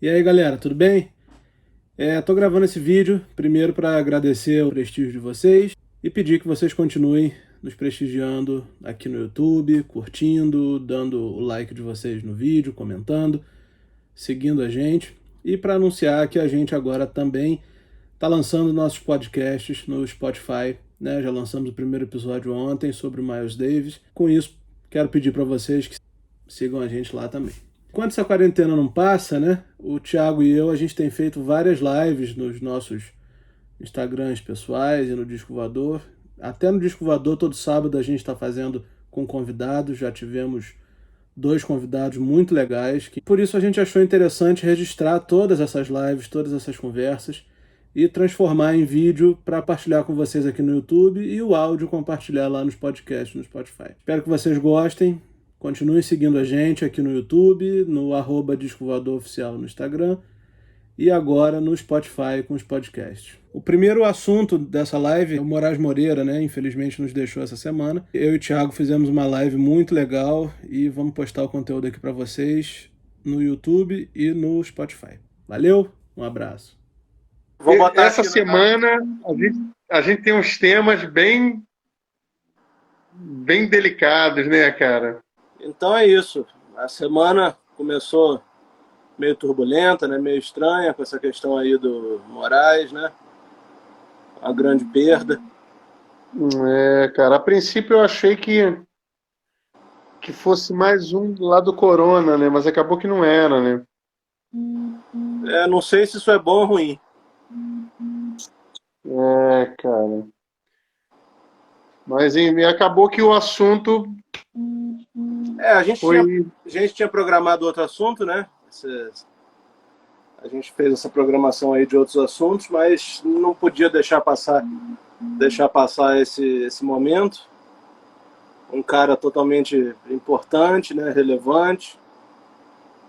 E aí, galera, tudo bem? Tô gravando esse vídeo primeiro para agradecer o prestígio de vocês e pedir que vocês continuem nos prestigiando aqui no YouTube, curtindo, dando o like de vocês no vídeo, comentando, seguindo a gente e para anunciar que a gente agora também está lançando nossos podcasts no Spotify, né? Já lançamos o primeiro episódio ontem sobre o Miles Davis. Com isso, quero pedir para vocês que sigam a gente lá também. Enquanto essa quarentena não passa, né? O Thiago e eu, a gente tem feito várias lives nos nossos Instagrams pessoais e no Disco Voador. Até no Disco Voador, todo sábado a gente está fazendo com convidados. Já tivemos dois convidados muito legais. Por isso a gente achou interessante registrar todas essas lives, todas essas conversas e transformar em vídeo para partilhar com vocês aqui no YouTube e o áudio compartilhar lá nos podcasts no Spotify. Espero que vocês gostem. Continuem seguindo a gente aqui no YouTube, no Disco Voador Oficial no Instagram e agora no Spotify com os podcasts. O primeiro assunto dessa live é o Moraes Moreira, né? Infelizmente nos deixou essa semana. Eu e o Thiago fizemos uma live muito legal e vamos postar o conteúdo aqui para vocês no YouTube e no Spotify. Valeu, um abraço. Vou botar essa semana a gente tem uns temas bem delicados, né, cara? Então é isso. A semana começou meio turbulenta, né? Meio estranha com essa questão aí do Moraes, né? A grande perda. Cara, a princípio eu achei que fosse mais um lá do Corona, né? Mas acabou que não era, né? Não sei se isso é bom ou ruim. Cara. Mas acabou que o assunto A gente, foi. a gente tinha programado outro assunto, né? A gente fez essa programação aí de outros assuntos, mas não podia deixar passar esse momento. Um cara totalmente importante, né? Relevante.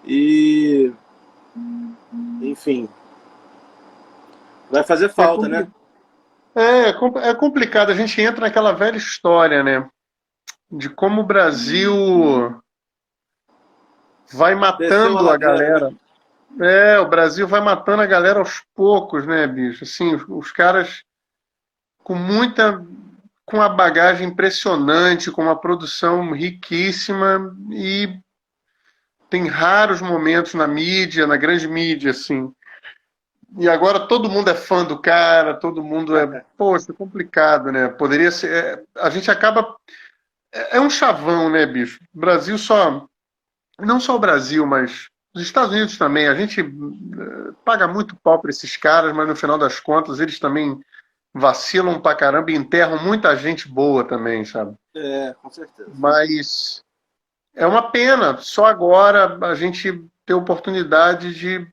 E, enfim, vai fazer falta, né? É complicado. A gente entra naquela velha história, né? De como o Brasil vai Desceu a matando a ladeira, né? galera. O Brasil vai matando a galera aos poucos, né, bicho? Assim, os caras com muita, com uma bagagem impressionante, com uma produção riquíssima e tem raros momentos na mídia, na grande mídia, assim. E agora todo mundo é fã do cara, todo mundo é. Poxa, é complicado, né? Poderia ser. A gente acaba. É um chavão, né, bicho? O Brasil só. Não só o Brasil, mas os Estados Unidos também. A gente paga muito pau para esses caras, mas no final das contas eles também vacilam pra caramba e enterram muita gente boa também, sabe? Com certeza. Mas é uma pena. Só agora a gente ter oportunidade de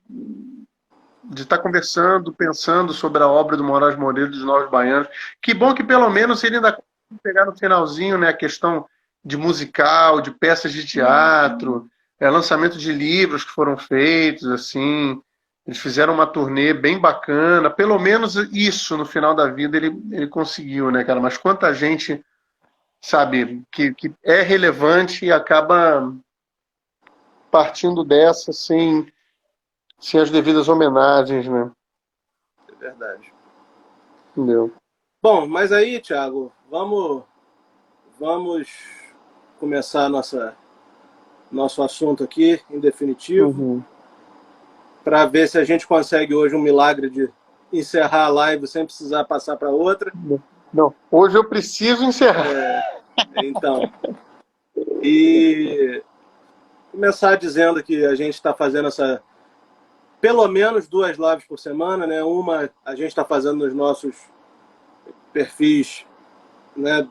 estar conversando, pensando sobre a obra do Moraes Moreira dos Novos Baianos. Que bom que pelo menos ele ainda conseguiu pegar no finalzinho, né, a questão de musical, de peças de teatro, lançamento de livros que foram feitos, assim. Eles fizeram uma turnê bem bacana. Pelo menos isso, no final da vida, ele conseguiu, né, cara? Mas quanta gente, sabe, que é relevante e acaba partindo dessa sem as devidas homenagens, né? É verdade. Entendeu? Bom, mas aí, Thiago, vamos começar nosso assunto aqui, em definitivo, Uhum. para ver se a gente consegue hoje um milagre de encerrar a live sem precisar passar para outra. Não, hoje eu preciso encerrar. Então, e começar dizendo que a gente está fazendo pelo menos 2 lives por semana, né? Uma a gente está fazendo nos nossos perfis, né,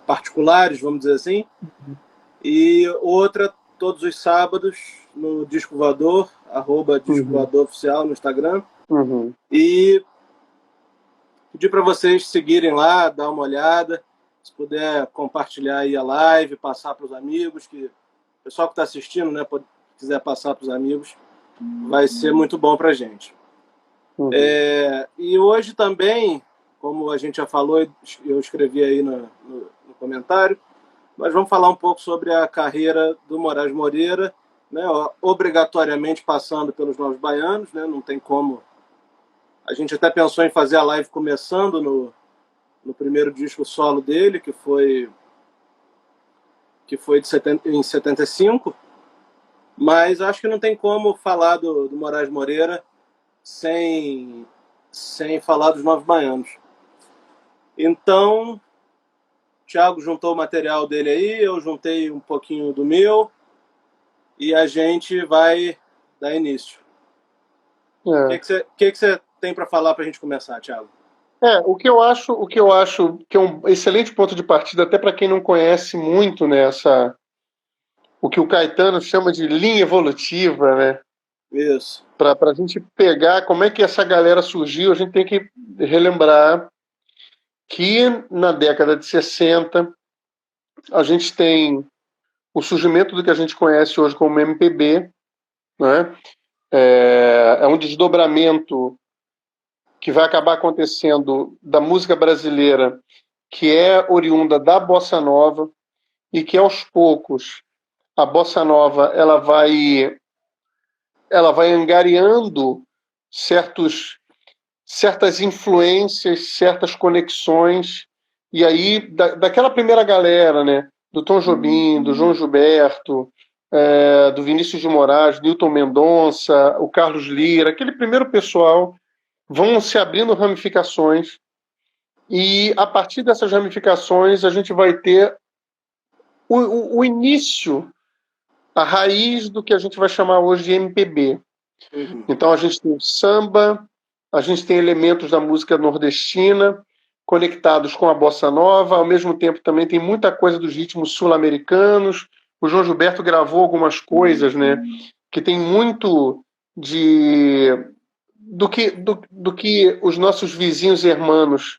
particulares, vamos dizer assim, e outra todos os sábados no Disco Voador, Disco Voador Oficial no Instagram. Uhum. E pedir para vocês seguirem lá, dar uma olhada, se puder compartilhar aí a live, passar para os amigos, que o pessoal que está assistindo, né, quiser passar para os amigos, vai ser muito bom para a gente. Uhum. E hoje também, como a gente já falou, eu escrevi aí no comentário, nós vamos falar um pouco sobre a carreira do Moraes Moreira né, obrigatoriamente passando pelos Novos Baianos, né, não tem como. A gente até pensou em fazer a live começando no primeiro disco solo dele, que foi em 75, mas acho que não tem como falar do Moraes Moreira sem falar dos Novos Baianos. Então, o Thiago juntou o material dele aí, eu juntei um pouquinho do meu, e a gente vai dar início. O É. que você tem para falar para a gente começar, Thiago? O que eu acho que é um excelente ponto de partida, até para quem não conhece muito, né, o que o Caetano chama de linha evolutiva, né? Isso. Para a gente pegar como é que essa galera surgiu, a gente tem que relembrar que na década de 60 a gente tem o surgimento do que a gente conhece hoje como MPB, né? É um desdobramento que vai acabar acontecendo da música brasileira, que é oriunda da bossa nova e que aos poucos a bossa nova ela vai angariando certas influências, certas conexões, e aí daquela primeira galera, né, do Tom Jobim, do João Gilberto, do Vinícius de Moraes, Newton Mendonça, o Carlos Lira, aquele primeiro pessoal, vão se abrindo ramificações, e a partir dessas ramificações a gente vai ter o início, a raiz do que a gente vai chamar hoje de MPB. Uhum. Então a gente tem o samba, a gente tem elementos da música nordestina conectados com a bossa nova, ao mesmo tempo também tem muita coisa dos ritmos sul-americanos. O João Gilberto gravou algumas coisas, né, que tem muito de do que os nossos vizinhos e irmãos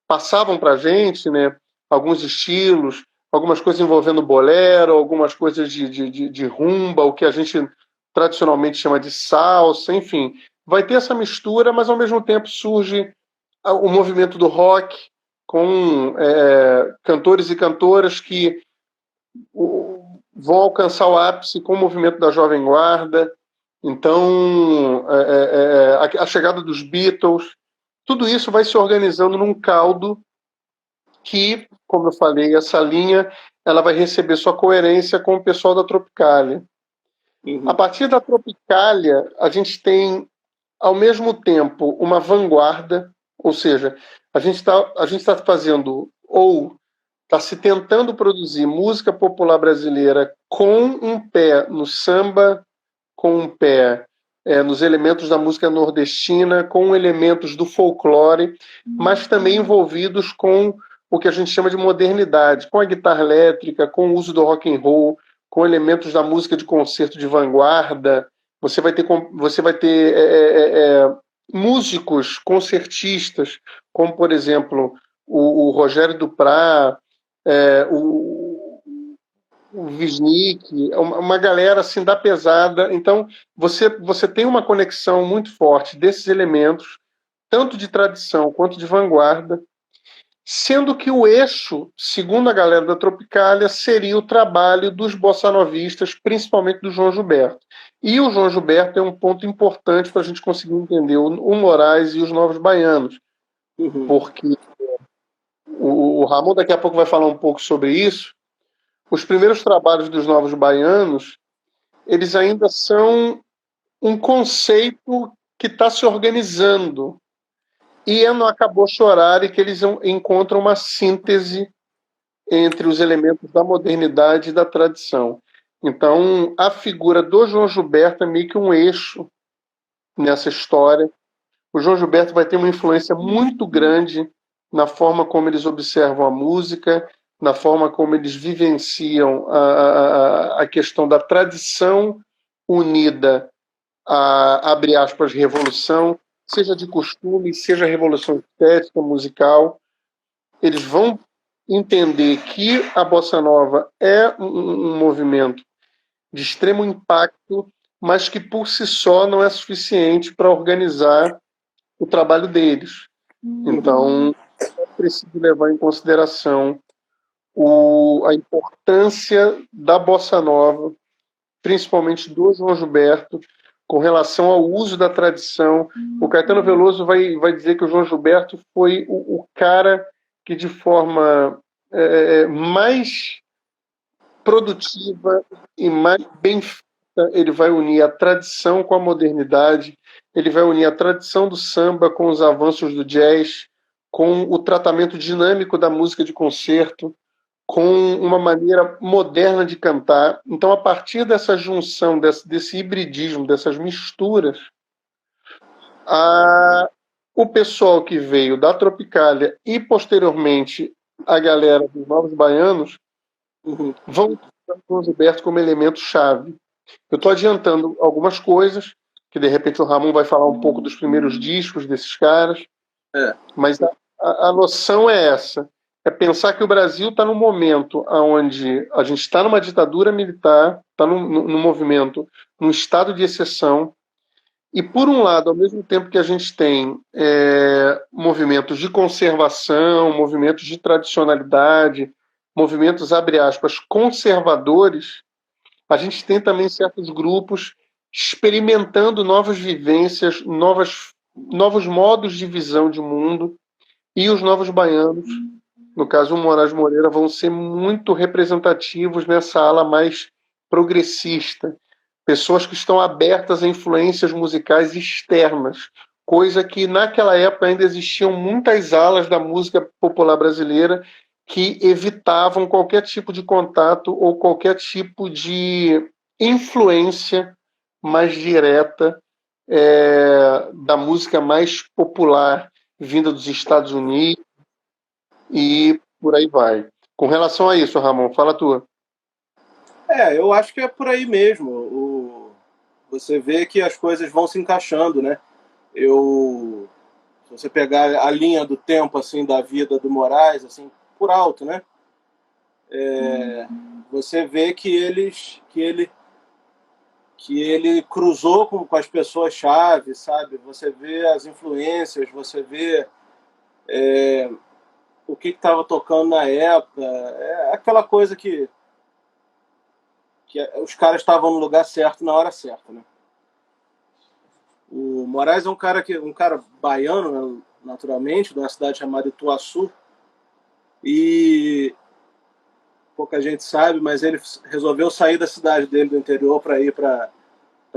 passavam para a gente, né, alguns estilos, algumas coisas envolvendo bolero, algumas coisas de rumba, o que a gente tradicionalmente chama de salsa, enfim. Vai ter essa mistura, mas ao mesmo tempo surge o movimento do rock, com cantores e cantoras que vão alcançar o ápice com o movimento da Jovem Guarda. Então, a chegada dos Beatles, tudo isso vai se organizando num caldo que, como eu falei, essa linha ela vai receber sua coerência com o pessoal da Tropicália. Uhum. A partir da Tropicália, a gente tem, ao mesmo tempo, uma vanguarda, ou seja, a gente tá fazendo, ou está se tentando produzir música popular brasileira com um pé no samba, com um pé nos elementos da música nordestina, com elementos do folclore, mas também envolvidos com o que a gente chama de modernidade, com a guitarra elétrica, com o uso do rock and roll, com elementos da música de concerto de vanguarda. Você vai ter músicos, concertistas, como, por exemplo, o Rogério Duprat, o Wisnik, uma galera assim da pesada. Então, você tem uma conexão muito forte desses elementos, tanto de tradição quanto de vanguarda, sendo que o eixo, segundo a galera da Tropicália, seria o trabalho dos bossanovistas, principalmente do João Gilberto. E o João Gilberto é um ponto importante para a gente conseguir entender o Moraes e os Novos Baianos, porque o Ramon daqui a pouco vai falar um pouco sobre isso. Os primeiros trabalhos dos Novos Baianos, eles ainda são um conceito que está se organizando. E é no Acabou Chorar que eles encontram uma síntese entre os elementos da modernidade e da tradição. Então, a figura do João Gilberto é meio que um eixo nessa história. O João Gilberto vai ter uma influência muito grande na forma como eles observam a música, na forma como eles vivenciam a questão da tradição unida a, abre aspas, revolução, seja de costume, seja revolução estética, musical. Eles vão entender que a bossa nova é um movimento de extremo impacto, mas que por si só não é suficiente para organizar o trabalho deles. Então, é preciso levar em consideração a importância da bossa nova principalmente do João Gilberto, com relação ao uso da tradição. O Caetano Veloso vai dizer que o João Gilberto foi o cara que, de forma mais produtiva e mais bem feita, ele vai unir a tradição com a modernidade, ele vai unir a tradição do samba com os avanços do jazz, com o tratamento dinâmico da música de concerto, com uma maneira moderna de cantar. Então, a partir dessa junção, desse hibridismo, dessas misturas, o pessoal que veio da Tropicália e, posteriormente, a galera dos Novos Baianos vão usar o João Gilberto como elemento-chave. Eu estou adiantando algumas coisas, que de repente o Ramon vai falar um pouco dos primeiros discos desses caras, mas a noção é essa. É pensar que o Brasil está num momento onde a gente está numa ditadura militar, está num movimento, num estado de exceção, e por um lado, ao mesmo tempo que a gente tem movimentos de conservação, movimentos de tradicionalidade, movimentos, abre aspas, conservadores, a gente tem também certos grupos experimentando novas vivências, novos modos de visão de mundo, e os Novos Baianos, no caso o Moraes Moreira, vão ser muito representativos nessa ala mais progressista. Pessoas que estão abertas a influências musicais externas, coisa que naquela época ainda existiam muitas alas da música popular brasileira que evitavam qualquer tipo de contato ou qualquer tipo de influência mais direta da música mais popular vinda dos Estados Unidos e por aí vai. Com relação a isso, Ramon, fala tu. Eu acho que é por aí mesmo. Você vê que as coisas vão se encaixando, né? Se você pegar a linha do tempo assim da vida do Moraes, assim, por alto, né? Você vê que ele cruzou com as pessoas-chave, sabe? Você vê as influências, você vê o que estava tocando na época. É aquela coisa que os caras estavam no lugar certo na hora certa, né? O Moraes é um cara baiano, né, naturalmente, de uma cidade chamada Ituaçu, e pouca gente sabe, mas ele resolveu sair da cidade dele do interior para ir para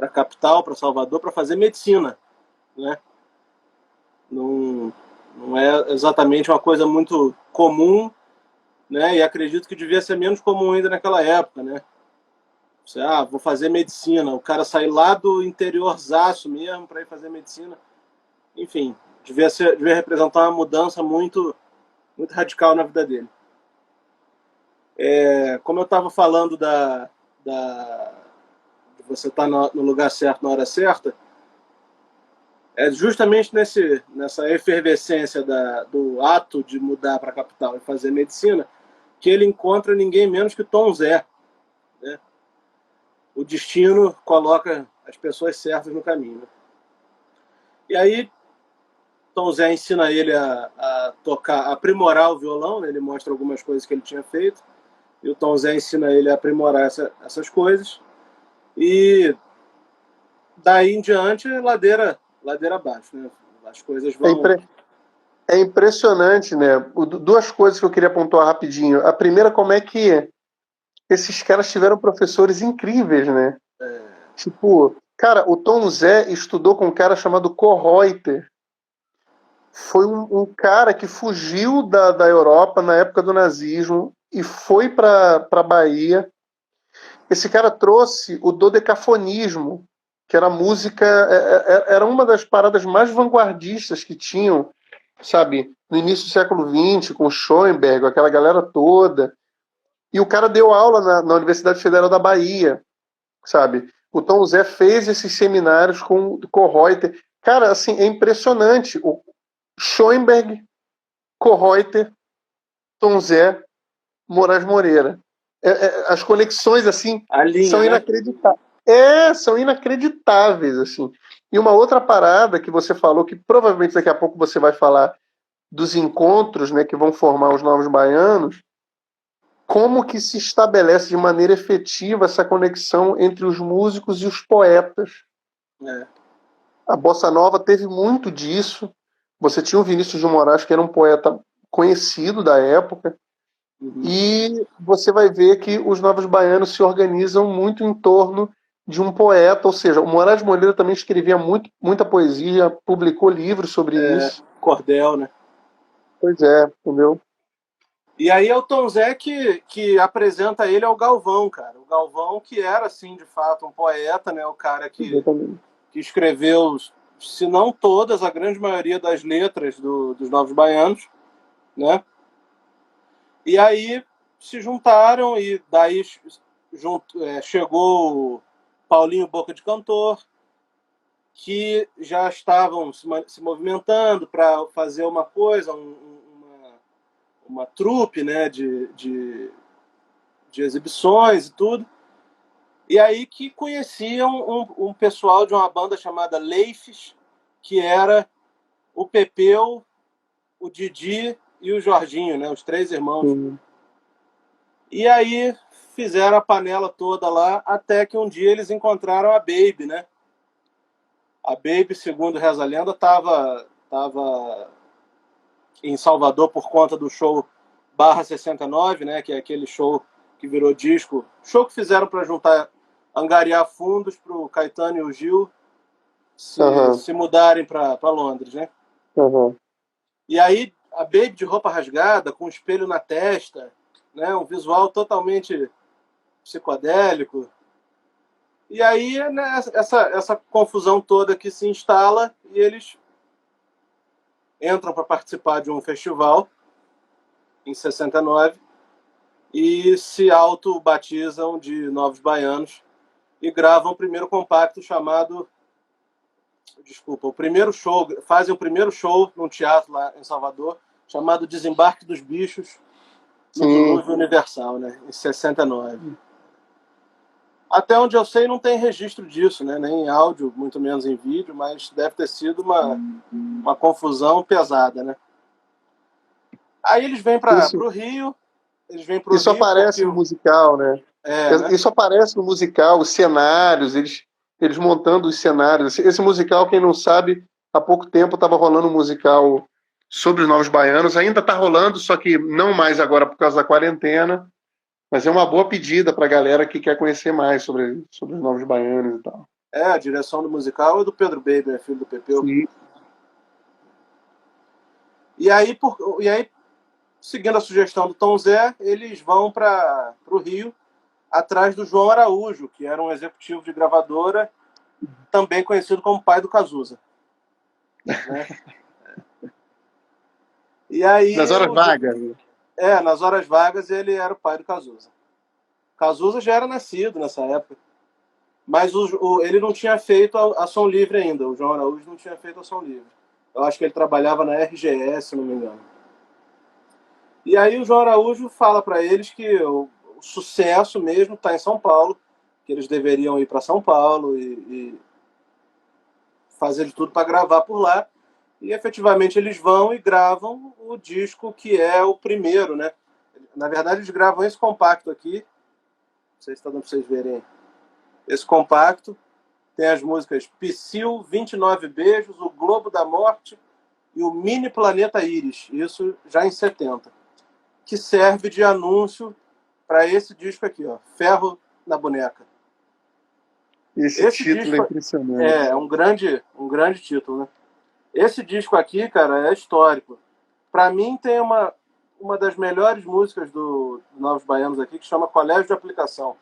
a capital, para Salvador, para fazer medicina, né? Não é exatamente uma coisa muito comum, né? E acredito que devia ser menos comum ainda naquela época, né? Você, vou fazer medicina. O cara sair lá do interiorzaço mesmo para ir fazer medicina. Enfim, devia representar uma mudança muito, muito radical na vida dele. Como eu estava falando de você estar no lugar certo na hora certa, é justamente nessa efervescência do ato de mudar para a capital e fazer medicina que ele encontra ninguém menos que Tom Zé, né? O destino coloca as pessoas certas no caminho, né? E aí Tom Zé ensina ele a tocar, a aprimorar o violão, né? Ele mostra algumas coisas que ele tinha feito, e o Tom Zé ensina ele a aprimorar essas coisas, e daí em diante ladeira abaixo, né? As coisas vão... É impressionante, né? Duas coisas que eu queria pontuar rapidinho. A primeira, como é que esses caras tiveram professores incríveis, né? Tipo, cara, o Tom Zé estudou com um cara chamado Kohreuter. Foi um cara que fugiu da Europa na época do nazismo e foi para a Bahia. Esse cara trouxe o dodecafonismo, que era música, era uma das paradas mais vanguardistas que tinham, sabe, no início do século XX, com Schoenberg, aquela galera toda. E o cara deu aula na Universidade Federal da Bahia, sabe? O Tom Zé fez esses seminários com o Kohreuter. Cara, assim, é impressionante. O Schoenberg, Kohreuter, Tom Zé, Moraes Moreira. As conexões, assim, são inacreditáveis. São inacreditáveis, assim. E uma outra parada que você falou, que provavelmente daqui a pouco você vai falar dos encontros, né, que vão formar os Novos Baianos, como que se estabelece de maneira efetiva essa conexão entre os músicos e os poetas. A Bossa Nova teve muito disso. Você tinha o Vinícius de Moraes, que era um poeta conhecido da época, e você vai ver que os Novos Baianos se organizam muito em torno de um poeta, ou seja, o Moraes Moreira também escrevia muita poesia, publicou livros sobre isso. Cordel, né? Pois é, entendeu? E aí é o Tom Zé que apresenta ele ao Galvão, cara. O Galvão que era, assim, de fato, um poeta, né? O cara que escreveu, se não todas, a grande maioria das letras dos Novos Baianos, né? E aí se juntaram e daí chegou o Paulinho Boca de Cantor, que já estavam se movimentando para fazer uma coisa, uma trupe, né, de exibições e tudo. E aí que conheciam um pessoal de uma banda chamada Leifes, que era o Pepeu, o Didi e o Jorginho, né, os três irmãos. E aí fizeram a panela toda lá, até que um dia eles encontraram a Baby, né? A Baby, segundo reza a lenda, estava em Salvador por conta do show Barra 69, né, que é aquele show que virou disco, show que fizeram para angariar fundos para o Caetano e o Gil se mudarem para Londres, né? E aí a Baby de roupa rasgada, com um espelho na testa, né, um visual totalmente psicodélico. E aí, né, essa confusão toda que se instala e eles entram para participar de um festival em 69 e se auto-batizam de Novos Baianos e gravam o primeiro compacto chamado... Desculpa, fazem o primeiro show num teatro lá em Salvador, chamado Desembarque dos Bichos, no Dilúvio Universal, né, em 69. Até onde eu sei, não tem registro disso, né, nem em áudio, muito menos em vídeo, mas deve ter sido uma confusão pesada, né. Aí eles vêm para o Rio. Isso aparece no musical, né? Isso aparece no musical, os cenários, eles montando os cenários. Esse musical, quem não sabe, há pouco tempo estava rolando um musical sobre os Novos Baianos. Ainda está rolando, só que não mais agora por causa da quarentena. Mas é uma boa pedida para a galera que quer conhecer mais sobre os Novos Baianos e tal. A direção do musical é do Pedro Baby, né, filho do Pepeu. Sim. E aí, seguindo a sugestão do Tom Zé, eles vão para o Rio, atrás do João Araújo, que era um executivo de gravadora, também conhecido como pai do Cazuza. Né? E aí, nas horas vagas. Nas horas vagas ele era o pai do Cazuza. Cazuza já era nascido nessa época, mas ele não tinha feito a Som Livre ainda. O João Araújo não tinha feito a Som Livre. Eu acho que ele trabalhava na RGS, se não me engano. E aí o João Araújo fala para eles que o sucesso mesmo está em São Paulo, que eles deveriam ir para São Paulo e fazer de tudo para gravar por lá. E efetivamente eles vão e gravam o disco que é o primeiro, né? Na verdade eles gravam esse compacto aqui. Não sei se está dando para vocês verem. Esse compacto tem as músicas Psyll, 29 Beijos, O Globo da Morte e o Mini Planeta Íris. Isso já em 70. Que serve de anúncio para esse disco aqui, ó, Ferro na Boneca. Esse título disco é impressionante. É um grande título, né? Esse disco aqui, cara, é histórico. Para mim tem uma das melhores músicas do Novos Baianos aqui, que chama Colégio de Aplicação.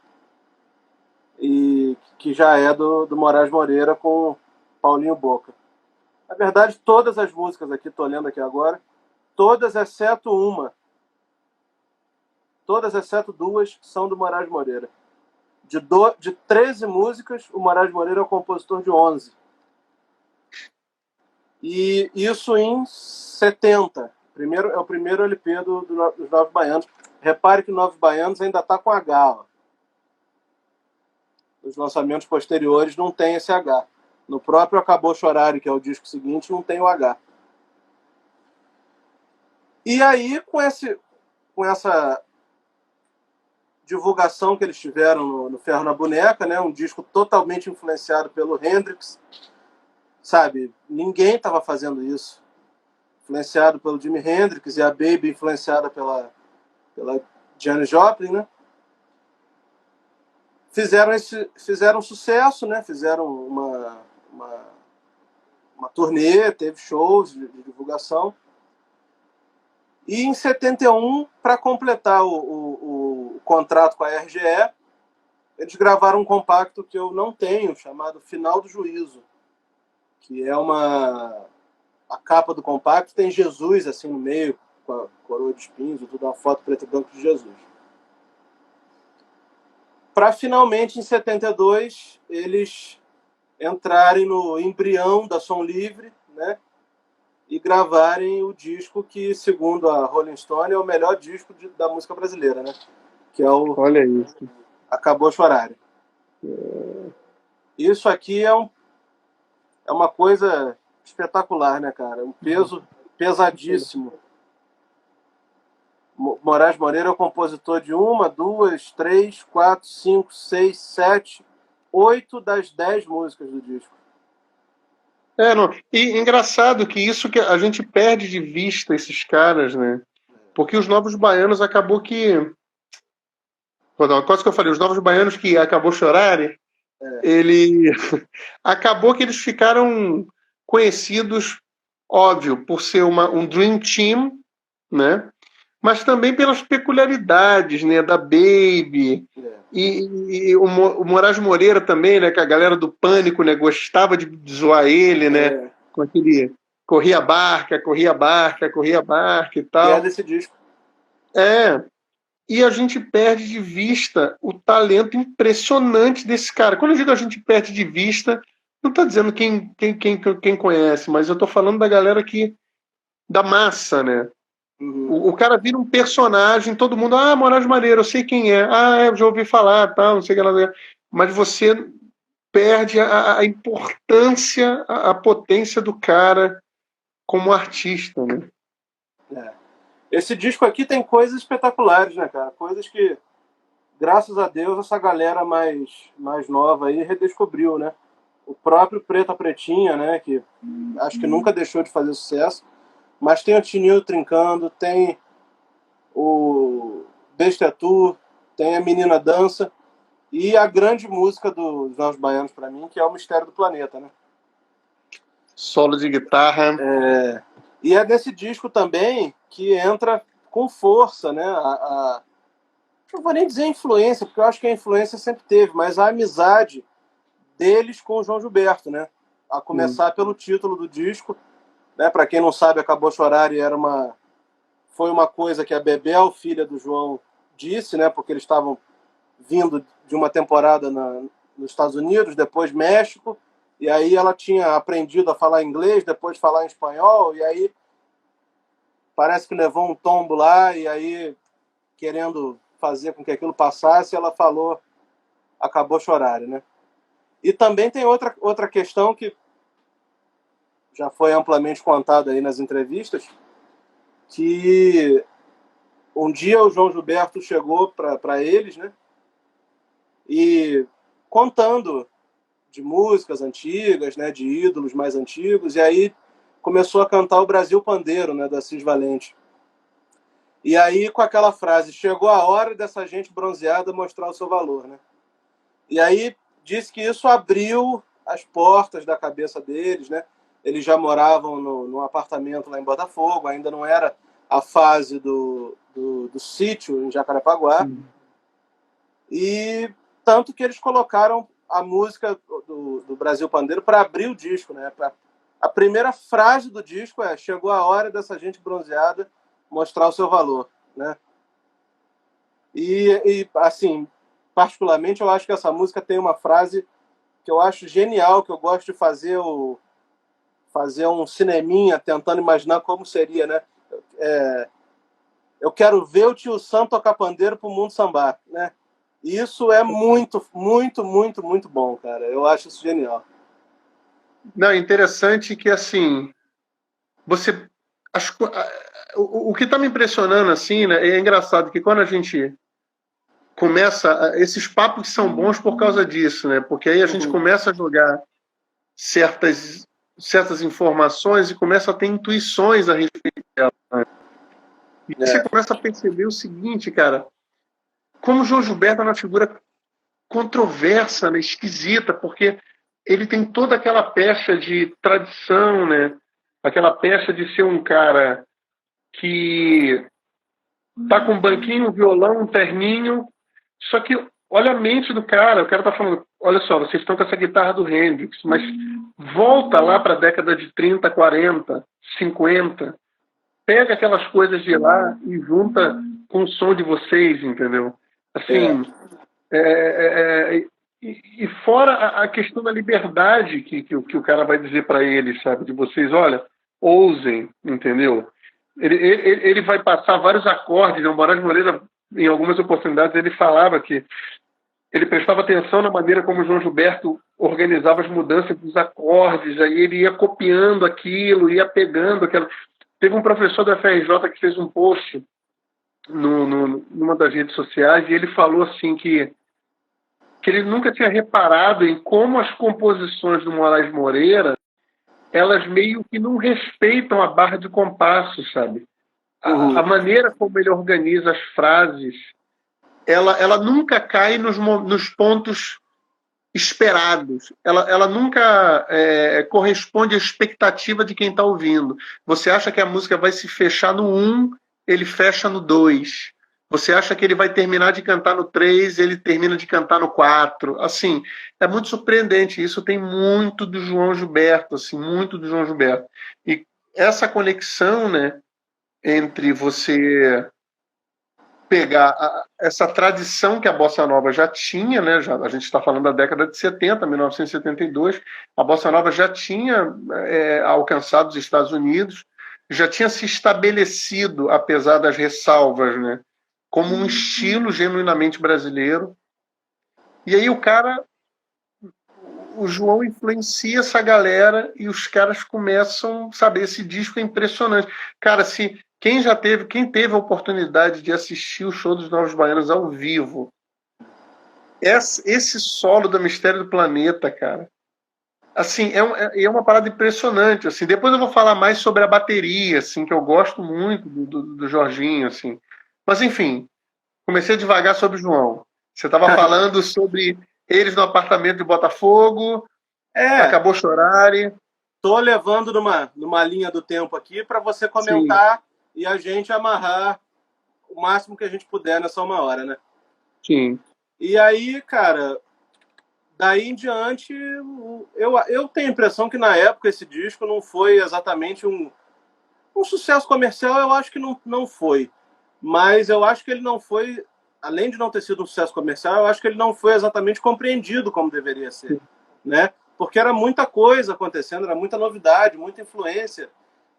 E que já é do Moraes Moreira com Paulinho Boca. Na verdade, todas as músicas aqui, tô lendo aqui agora, todas exceto uma. Todas exceto duas são do Moraes Moreira. De 13 músicas, o Moraes Moreira é o compositor de 11. E isso em 70. É o primeiro LP dos Novos Baianos. Repare que Novos Baianos ainda está com H. Ó. Os lançamentos posteriores não tem esse H. No próprio Acabou Chorar, que é o disco seguinte, não tem o H. E aí, com essa divulgação que eles tiveram no Ferro na Boneca, né? Um disco totalmente influenciado pelo Hendrix, sabe? Ninguém estava fazendo isso. Influenciado pelo Jimi Hendrix, e a Baby influenciada pela Janis Joplin, né? Fizeram sucesso, né? Fizeram uma turnê, teve shows de divulgação. E em 71, para completar o contrato com a RGE, eles gravaram um compacto que eu não tenho, chamado Final do Juízo, que é a capa do compacto tem Jesus assim no meio, com a coroa de espinhos, tudo, uma foto preto e branco de Jesus. Para finalmente, em 72, eles entrarem no embrião da Som Livre, né? E gravarem o disco que, segundo a Rolling Stone, é o melhor disco da música brasileira, né? Que é o Olha isso. Acabou Chorar. Isso aqui é uma coisa espetacular, né, cara? Um peso pesadíssimo. Moraes Moreira é o compositor de 1, 2, 3, 4, 5, 6, 7, 8 das 10 músicas do disco. Não. E engraçado que isso que a gente perde de vista esses caras, né? Porque os Novos Baianos acabou que... Quase que eu falei, os Novos Baianos que acabou chorarem, ele acabou que eles ficaram conhecidos, óbvio, por ser um Dream Team, né? Mas também pelas peculiaridades, né? Da Baby... E o Moraes Moreira também, né? Que a galera do Pânico, né, gostava de zoar ele, né? Com aquele corria barca e tal. E é desse disco. E a gente perde de vista o talento impressionante desse cara. Quando eu digo a gente perde de vista, não estou dizendo quem conhece, mas eu estou falando da galera da massa, né? O cara vira um personagem, todo mundo, Moraes Moreira, eu sei quem é, eu já ouvi falar, tal, não sei o que lá. Mas você perde a importância, a potência do cara como artista, né? Esse disco aqui tem coisas espetaculares, né, cara? Coisas que, graças a Deus, essa galera mais nova aí redescobriu, né? O próprio Preta Pretinha, né, que acho que nunca deixou de fazer sucesso, mas tem o Tinil Trincando, tem o Besta Tu, tem a Menina Dança e a grande música dos Novos Baianos para mim, que é o Mistério do Planeta, né? Solo de guitarra. E é nesse disco também que entra com força, né? Não vou nem dizer influência, porque eu acho que a influência sempre teve, mas a amizade deles com o João Gilberto, né? A começar pelo título do disco, né? Para quem não sabe, Acabou Chorar foi uma coisa que a Bebel, filha do João, disse, né? Porque eles estavam vindo de uma temporada nos Estados Unidos, depois México, e aí ela tinha aprendido a falar inglês, depois falar em espanhol, e aí parece que levou um tombo lá, e aí, querendo fazer com que aquilo passasse, ela falou Acabou Chorar, né? E também tem outra questão que já foi amplamente contada aí nas entrevistas, que um dia o João Gilberto chegou para eles, né? E contando de músicas antigas, né? De ídolos mais antigos, e aí começou a cantar o Brasil Pandeiro, né? Da Cis Valente. E aí com aquela frase, chegou a hora dessa gente bronzeada mostrar o seu valor, né? E aí disse que isso abriu as portas da cabeça deles, né? Eles já moravam num apartamento lá em Botafogo, ainda não era a fase do sítio em Jacarepaguá. E tanto que eles colocaram a música do Brasil Pandeiro para abrir o disco, né? A primeira frase do disco é: chegou a hora dessa gente bronzeada mostrar o seu valor, né? E assim, particularmente, eu acho que essa música tem uma frase que eu acho genial, que eu gosto de fazer um cineminha tentando imaginar como seria, né? Eu quero ver o Tio Sam tocar pandeiro pro mundo sambar, né? E isso é muito, muito, muito, muito bom, cara. Eu acho isso genial. Não, interessante que, assim, o que está me impressionando, assim, né, é engraçado que quando a gente começa... Esses papos são bons por causa disso, né? Porque aí a gente começa a jogar certas informações e começa a ter intuições a respeito delas, né? E você começa a perceber o seguinte, cara, como o João Gilberto é uma figura controversa, né, esquisita, porque ele tem toda aquela pecha de tradição, né? Aquela pecha de ser um cara que tá com um banquinho, um violão, um terninho, só que olha a mente do cara, o cara tá falando, olha só, vocês estão com essa guitarra do Hendrix, mas volta lá para a década de 30, 40, 50, pega aquelas coisas de lá e junta com o som de vocês, entendeu? Assim, e fora a questão da liberdade que o cara vai dizer para eles, sabe? De vocês, olha, ousem, entendeu? Ele vai passar vários acordes, né? O Moraes Moreira, em algumas oportunidades, ele falava que ele prestava atenção na maneira como o João Gilberto organizava as mudanças dos acordes, aí ele ia copiando aquilo, ia pegando aquilo. Teve um professor da FRJ que fez um post numa das redes sociais e ele falou assim que ele nunca tinha reparado em como as composições do Moraes Moreira, elas meio que não respeitam a barra de compasso, sabe? A maneira como ele organiza as frases, ela nunca cai nos pontos esperados. Ela nunca corresponde à expectativa de quem está ouvindo. Você acha que a música vai se fechar no 1, ele fecha no 2. Você acha que ele vai terminar de cantar no 3, ele termina de cantar no 4. Assim, é muito surpreendente. Isso tem muito do João Gilberto, assim, muito do João Gilberto. E essa conexão, né, entre você pegar essa tradição que a Bossa Nova já tinha, né, a gente está falando da década de 70, 1972, a Bossa Nova já tinha alcançado os Estados Unidos, já tinha se estabelecido, apesar das ressalvas, né, como um estilo genuinamente brasileiro. E aí o João influencia essa galera e os caras começam, sabe, esse disco é impressionante. Cara, quem teve a oportunidade de assistir o show dos Novos Baianos ao vivo, esse solo do Mistério do Planeta, cara, assim, é uma parada impressionante, assim. Depois eu vou falar mais sobre a bateria, assim, que eu gosto muito do Jorginho, assim. Mas, enfim, comecei devagar sobre o João. Você estava falando sobre eles no apartamento de Botafogo, acabou chorar. Tô levando numa linha do tempo aqui para você comentar. Sim. E a gente amarrar o máximo que a gente puder nessa 1 hora, né? Sim. E aí, cara, daí em diante, eu tenho a impressão que na época esse disco não foi exatamente um sucesso comercial, eu acho que não foi. Mas eu acho que ele não foi, além de não ter sido um sucesso comercial, eu acho que ele não foi exatamente compreendido como deveria ser, né? Porque era muita coisa acontecendo, era muita novidade, muita influência,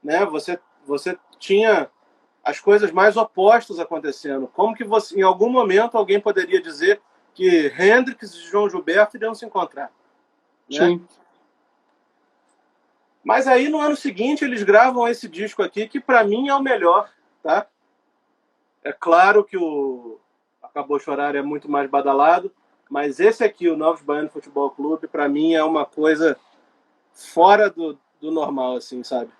né? Você tinha as coisas mais opostas acontecendo. Como que em algum momento alguém poderia dizer que Hendrix e João Gilberto iriam se encontrar? Né? Sim. Mas aí no ano seguinte eles gravam esse disco aqui, que para mim é o melhor, tá? É claro que o Acabou Chorar é muito mais badalado, mas esse aqui, o Novos Baianos Futebol Clube, para mim é uma coisa fora do normal, assim, sabe?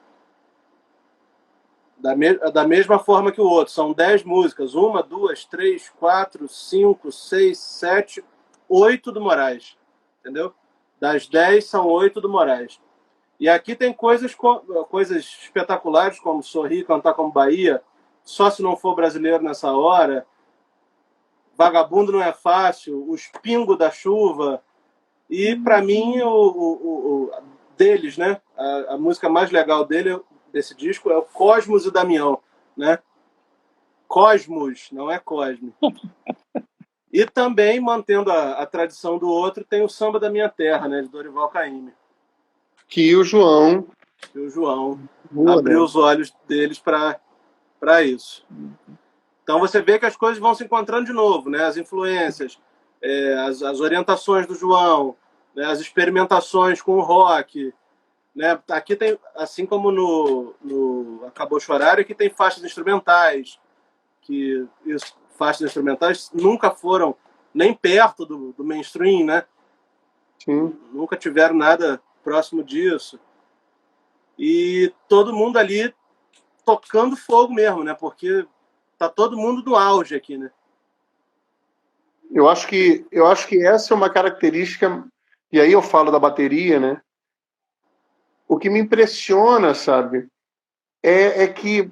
Da mesma forma que o outro. São 10 músicas. 1, 2, 3, 4, 5, 6, 7, 8 do Moraes. Entendeu? Das 10, são 8 do Moraes. E aqui tem coisas espetaculares, como Sorrir, Cantar como Bahia, Só Se Não For Brasileiro Nessa Hora, Vagabundo Não É Fácil, Os Pingos da Chuva. E, para mim, deles, né? A música mais legal desse disco é o Cosmos e Damião, né? Cosmos, não é Cosme. E também, mantendo a tradição do outro, tem o Samba da Minha Terra, né? De Dorival Caymmi. Que o João abriu os olhos deles para isso. Então você vê que as coisas vão se encontrando de novo, né? As influências, as orientações do João, né? As experimentações com o rock, né? Aqui tem, assim como no Acabou Chorar, aqui tem faixas instrumentais que faixas instrumentais nunca foram nem perto do mainstream, né? Sim. Nunca tiveram nada próximo disso. E todo mundo ali tocando fogo mesmo, né? Porque tá todo mundo no auge aqui, né? Eu acho que essa é uma característica, e aí eu falo da bateria, né? O que me impressiona, sabe, é que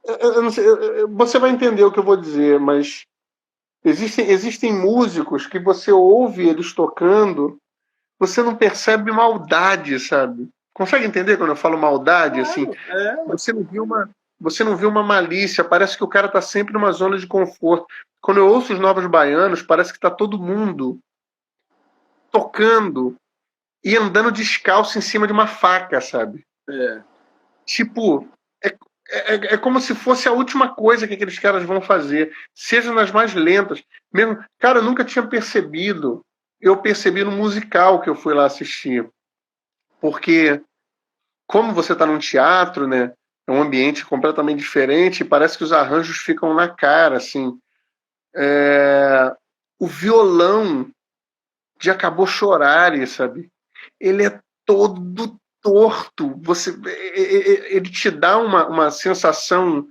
eu não sei, você vai entender o que eu vou dizer, mas existem músicos que você ouve eles tocando, você não percebe maldade, sabe? Consegue entender quando eu falo maldade, assim? Claro, é. Você não viu uma malícia, parece que o cara tá sempre numa zona de conforto. Quando eu ouço os Novos Baianos, parece que tá todo mundo tocando e andando descalço em cima de uma faca, sabe? É. Tipo, é como se fosse a última coisa que aqueles caras vão fazer, seja nas mais lentas. Mesmo, cara, eu nunca tinha percebido. Eu percebi no musical que eu fui lá assistir. Porque, como você está num teatro, né? É um ambiente completamente diferente, e parece que os arranjos ficam na cara, assim. O violão de Acabou Chorare, sabe? Ele é todo torto. Ele te dá uma sensação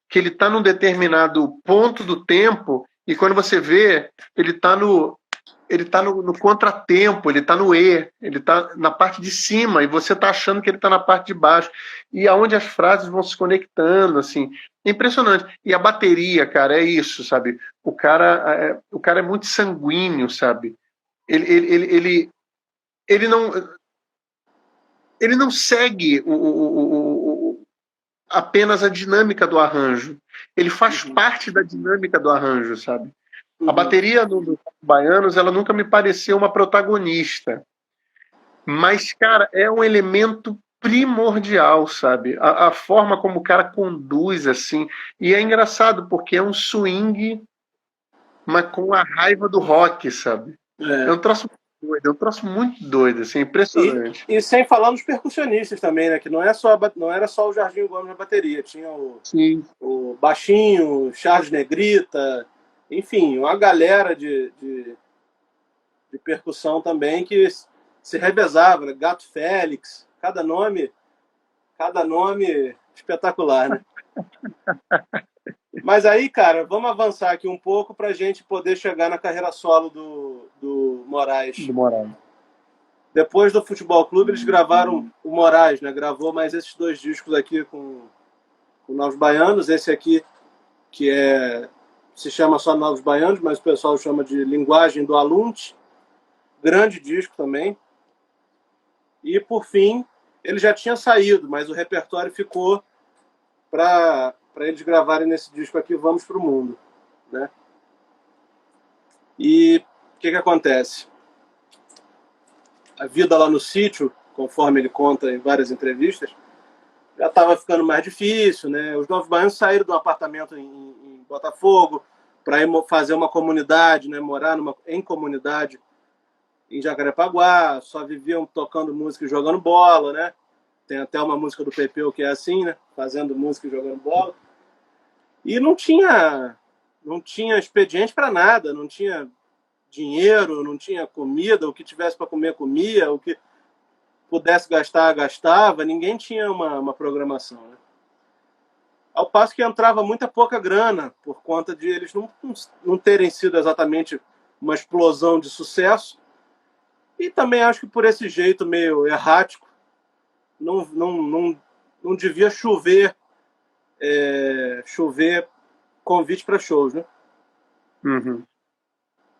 que ele está num determinado ponto do tempo e quando você vê, ele tá no contratempo, ele está no E, ele está na parte de cima e você está achando que ele está na parte de baixo. E aonde as frases vão se conectando, assim. É impressionante. E a bateria, cara, é isso, sabe? O cara é muito sanguíneo, sabe? Ele, ele não ele não segue apenas a dinâmica do arranjo. Ele faz parte da dinâmica do arranjo, sabe? A bateria do Baianos, ela nunca me pareceu uma protagonista. Mas, cara, é um elemento primordial, sabe? A forma como o cara conduz, assim. E é engraçado, porque é um swing, mas com a raiva do rock, sabe? É um troço doido, é um troço muito doido, assim, impressionante. E sem falar nos percussionistas também, né? Que não era só o Jorginho Gomes na bateria. Tinha Sim. o Baixinho, Charles Negrita, enfim, uma galera de percussão também que se revezava, né? Gato Félix, cada nome espetacular, né? Mas aí, cara, vamos avançar aqui um pouco para a gente poder chegar na carreira solo do Moraes. Do Moraes. Depois do Futebol Clube, eles gravaram o Moraes, né? Gravou mais esses 2 discos aqui com Novos Baianos. Esse aqui, que se chama só Novos Baianos, mas o pessoal chama de Linguagem do Alunte. Grande disco também. E, por fim, ele já tinha saído, mas o repertório ficou para eles gravarem nesse disco aqui, Vamos Pro Mundo, né? E o que acontece? A vida lá no sítio, conforme ele conta em várias entrevistas, já estava ficando mais difícil, né? Os Novos Baianos saíram de um apartamento em Botafogo para ir fazer uma comunidade, né? Morar em comunidade em Jacarepaguá, só viviam tocando música e jogando bola, né? Tem até uma música do Pepeu que é assim, né? Fazendo música e jogando bola. E não tinha expediente para nada, não tinha dinheiro, não tinha comida, o que tivesse para comer, comia, o que pudesse gastar, gastava, ninguém tinha uma programação, né? Ao passo que entrava muita pouca grana, por conta de eles não terem sido exatamente uma explosão de sucesso, e também acho que por esse jeito meio errático, não devia chover convite para shows, né? Uhum.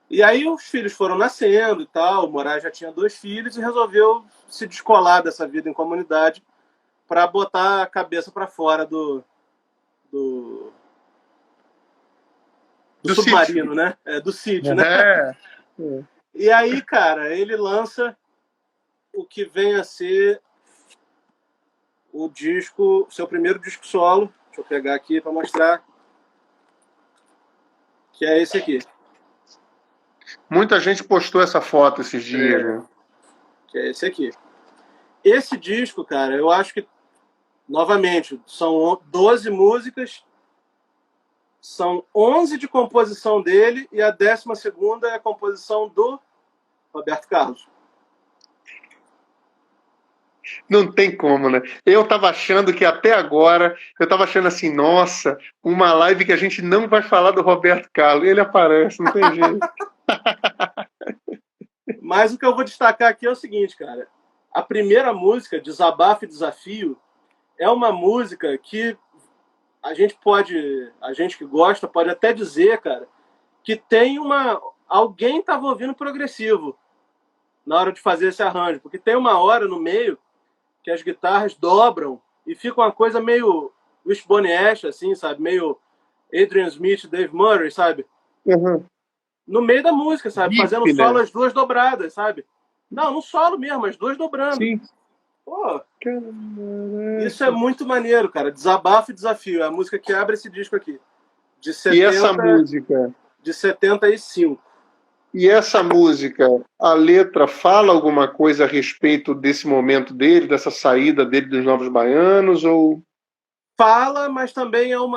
E aí os filhos foram nascendo e tal, o Moraes já tinha 2 filhos e resolveu se descolar dessa vida em comunidade para botar a cabeça para fora do submarino, sítio. Né? Do sítio, né? E aí, cara, ele lança o que vem a ser seu primeiro disco solo. Deixa eu pegar aqui para mostrar. Que é esse aqui. Muita gente postou essa foto esses dias, né? Que é esse aqui. Esse disco, cara, eu acho que, novamente, são 12 músicas São 11 de composição dele e a 12ª é a composição do Roberto Carlos. Não tem como, né? Eu tava achando que até agora, eu tava achando assim, nossa, uma live que a gente não vai falar do Roberto Carlos. Ele aparece, não tem jeito. Mas o que eu vou destacar aqui é o seguinte, cara. A primeira música, Desabafo e Desafio, é uma música que a gente que gosta, pode até dizer, cara, que tem alguém estava ouvindo progressivo na hora de fazer esse arranjo, porque tem uma hora no meio que as guitarras dobram e fica uma coisa meio Wishbone Ash, assim, sabe? Meio Adrian Smith, Dave Murray, sabe? Uhum. No meio da música, sabe? Riff, Fazendo solo né? as duas dobradas, sabe? Não, no solo mesmo, as duas dobrando. Sim. Pô, Caraca. isso é muito maneiro, cara. Desabafo e Desafio. É a música que abre esse disco aqui. De 70, E essa música? De 75. E essa música, a letra fala alguma coisa a respeito desse momento dele, dessa saída dele dos Novos Baianos, ou... Fala, mas também é um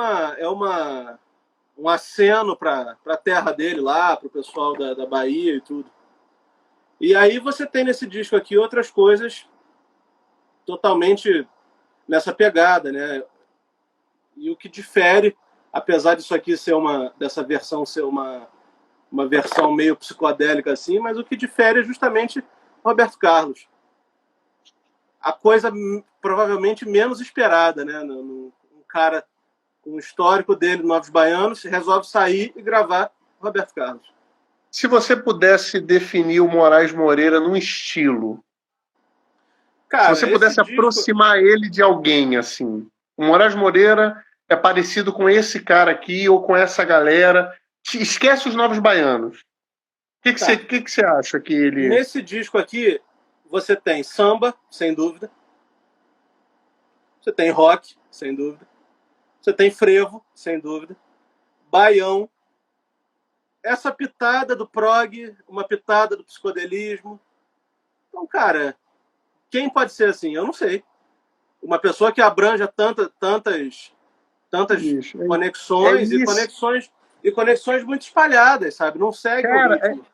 aceno para a terra dele lá, para o pessoal da Bahia e tudo. E aí você tem nesse disco aqui outras coisas totalmente nessa pegada, né? E o que difere, apesar disso aqui dessa versão ser uma versão meio psicodélica assim, mas o que difere é justamente Roberto Carlos. A coisa provavelmente menos esperada, né? Um cara com o histórico dele, Novos Baianos, resolve sair e gravar Roberto Carlos. Se você pudesse definir o Moraes Moreira num estilo, Cara, se você pudesse aproximar ele de alguém, assim, o Moraes Moreira é parecido com esse cara aqui ou com essa galera, esquece os Novos Baianos. O que você acha que ele... Nesse disco aqui, você tem samba, sem dúvida. Você tem rock, sem dúvida. Você tem frevo, sem dúvida. Baião. Essa pitada do prog, uma pitada do psicodelismo. Então, cara, quem pode ser assim? Eu não sei. Uma pessoa que abranja tantas conexões e conexões muito espalhadas, sabe? Não segue o ritmo.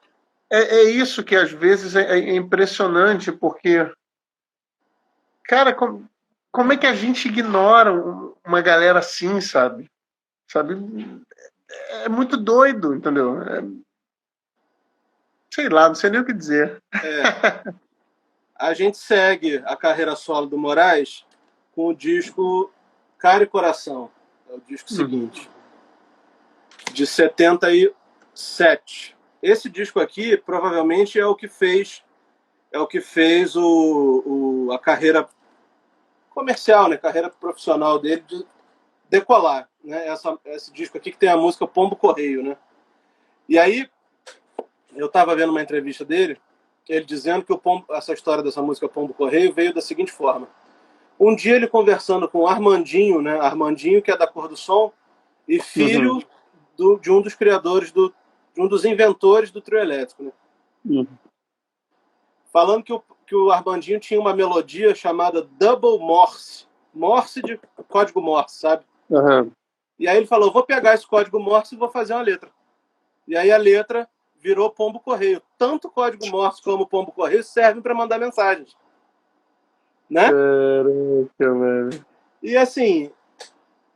É isso que às vezes é impressionante, porque, cara, como é que a gente ignora uma galera assim, sabe? É muito doido, entendeu? Sei lá, não sei nem o que dizer. A gente segue a carreira solo do Moraes com o disco Cara e Coração. É o disco seguinte. De 77. Esse disco aqui provavelmente é o que fez a carreira comercial, né? Carreira profissional dele de decolar, né? Esse disco aqui que tem a música Pombo Correio, né? E aí eu estava vendo uma entrevista dele, ele dizendo que essa história dessa música Pombo Correio veio da seguinte forma: um dia ele conversando com o Armandinho, né? Armandinho, que é da Cor do Som e filho de um dos criadores de um dos inventores do trio elétrico, né? Falando que o Armandinho tinha uma melodia chamada Double Morse. Morse de código Morse, sabe? E aí ele falou, vou pegar esse código Morse e vou fazer uma letra. E aí a letra virou Pombo Correio. Tanto código Morse como Pombo Correio servem para mandar mensagens. Né? Caraca, velho. E assim,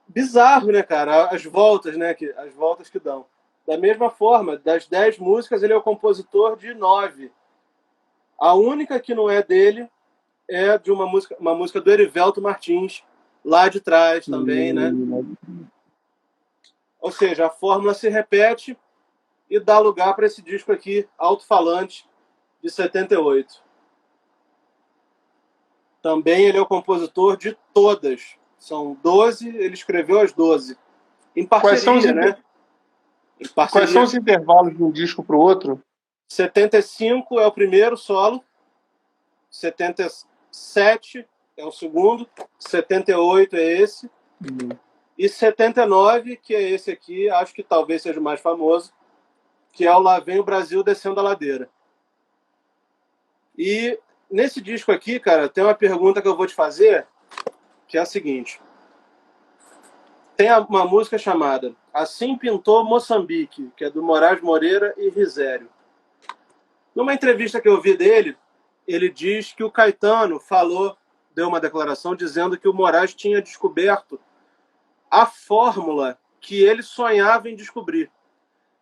bizarro, né, cara? As voltas que dão. Da mesma forma, das 10 músicas, ele é o compositor de 9. A única que não é dele é de uma música do Erivelto Martins, lá de trás também, né? Ou seja, a fórmula se repete e dá lugar para esse disco aqui, Alto-Falante, de 78. Também ele é o compositor de todas. São 12, ele escreveu as 12. Em parceria, né? Quais são os intervalos de um disco para o outro? 75 é o primeiro solo, 77 é o segundo, 78 é esse, e 79, que é esse aqui, acho que talvez seja o mais famoso, que é o Lá Vem o Brasil Descendo a Ladeira. E nesse disco aqui, cara, tem uma pergunta que eu vou te fazer, que é a seguinte. Tem uma música chamada Assim Pintou Moçambique, que é do Moraes Moreira e Risério. Numa entrevista que eu vi dele, ele diz que o Caetano deu uma declaração dizendo que o Moraes tinha descoberto a fórmula que ele sonhava em descobrir.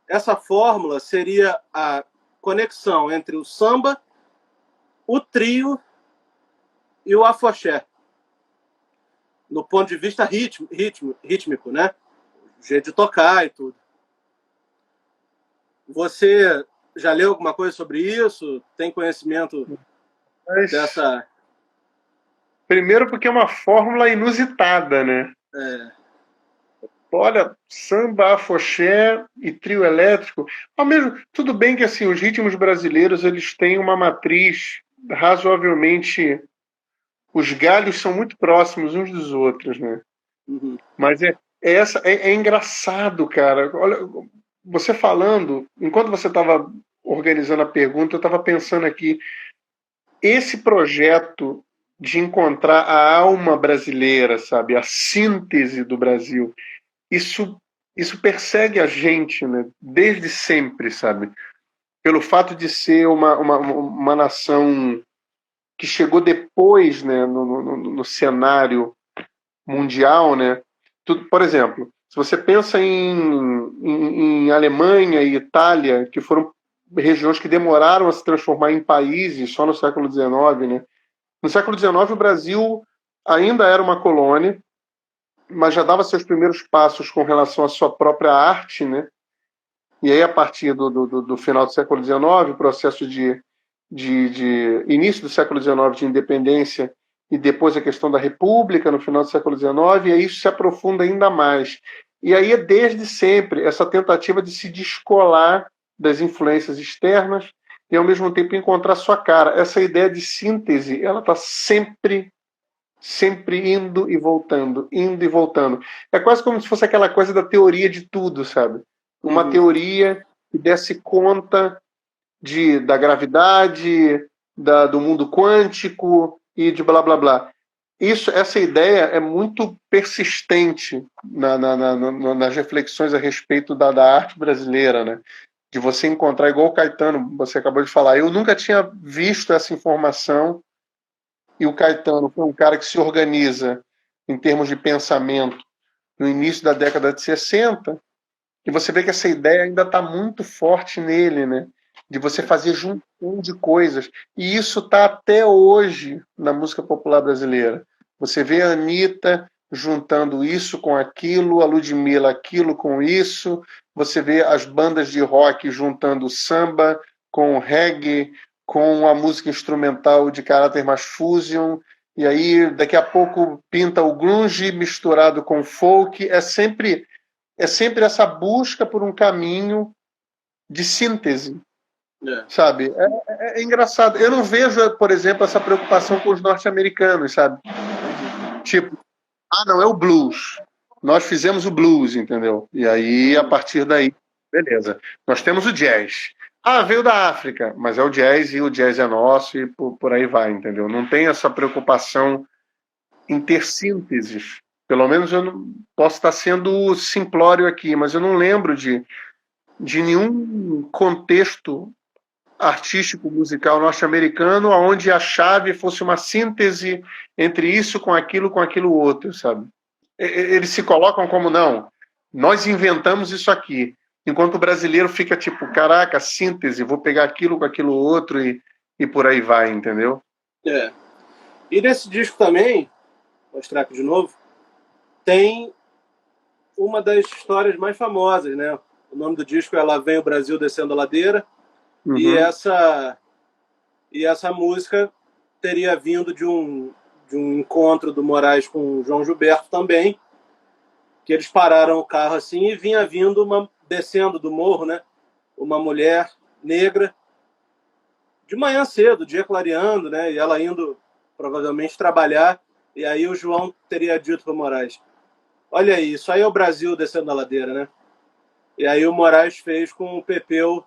Essa fórmula seria a conexão entre o samba, o trio e o afoxé, no ponto de vista rítmico, né? O jeito de tocar e tudo. Você já leu alguma coisa sobre isso? Tem conhecimento dessa... Primeiro porque é uma fórmula inusitada, né? Olha, samba, afoxé e trio elétrico. Ao mesmo, tudo bem que assim, os ritmos brasileiros eles têm uma matriz razoavelmente. Os galhos são muito próximos uns dos outros, né? Uhum. Mas é engraçado, cara. Olha, você falando, enquanto você estava organizando a pergunta, eu estava pensando aqui, esse projeto de encontrar a alma brasileira, sabe, a síntese do Brasil, isso persegue a gente, né, desde sempre, sabe? Pelo fato de ser uma nação que chegou depois, né, no cenário mundial, né? Por exemplo, se você pensa em Alemanha e Itália, que foram regiões que demoraram a se transformar em países só no século XIX, né? No século XIX, o Brasil ainda era uma colônia, mas já dava seus primeiros passos com relação à sua própria arte, né? E aí, a partir do final do século XIX, o processo de início do século XIX de independência e depois a questão da república no final do século XIX, e aí isso se aprofunda ainda mais. E aí é desde sempre essa tentativa de se descolar das influências externas e ao mesmo tempo encontrar sua cara. Essa ideia de síntese, ela está sempre indo e voltando, indo e voltando. É quase como se fosse aquela coisa da teoria de tudo, sabe? Uma teoria que desse conta da gravidade, do mundo quântico e de blá blá blá. Essa ideia é muito persistente nas reflexões a respeito da arte brasileira, né? De você encontrar, igual o Caetano, você acabou de falar. Eu nunca tinha visto essa informação, e o Caetano foi um cara que se organiza em termos de pensamento no início da década de 60, e você vê que essa ideia ainda está muito forte nele, né? De você fazer junção de coisas. E isso está até hoje na música popular brasileira. Você vê a Anitta juntando isso com aquilo, a Ludmilla aquilo com isso, você vê as bandas de rock juntando samba com reggae, com a música instrumental de caráter mais fusion, e aí daqui a pouco pinta o grunge misturado com folk. É sempre essa busca por um caminho de síntese, sabe? É engraçado. Eu não vejo, por exemplo, essa preocupação com os norte-americanos, sabe? Tipo, não, é o blues. Nós fizemos o blues, entendeu? E aí, a partir daí, beleza. Nós temos o jazz. Veio da África, mas é o jazz e o jazz é nosso e por aí vai, entendeu? Não tem essa preocupação em ter sínteses. Pelo menos eu não posso estar sendo simplório aqui, mas eu não lembro de nenhum contexto artístico musical norte-americano onde a chave fosse uma síntese entre isso com aquilo outro, sabe? Eles se colocam como não, nós inventamos isso aqui, enquanto o brasileiro fica tipo, caraca, síntese, vou pegar aquilo com aquilo outro e por aí vai, entendeu? E nesse disco também, vou mostrar aqui de novo, tem uma das histórias mais famosas, né? O nome do disco é Lá Vem o Brasil Descendo a Ladeira. Uhum. E essa música teria vindo de um encontro do Moraes com o João Gilberto também, que eles pararam o carro assim e vinha vindo descendo do morro, né? Uma mulher negra, de manhã cedo, dia clareando, né? E ela indo provavelmente trabalhar, e aí o João teria dito para o Moraes: olha aí, isso aí é o Brasil descendo a ladeira, né? E aí o Moraes fez com o Pepeu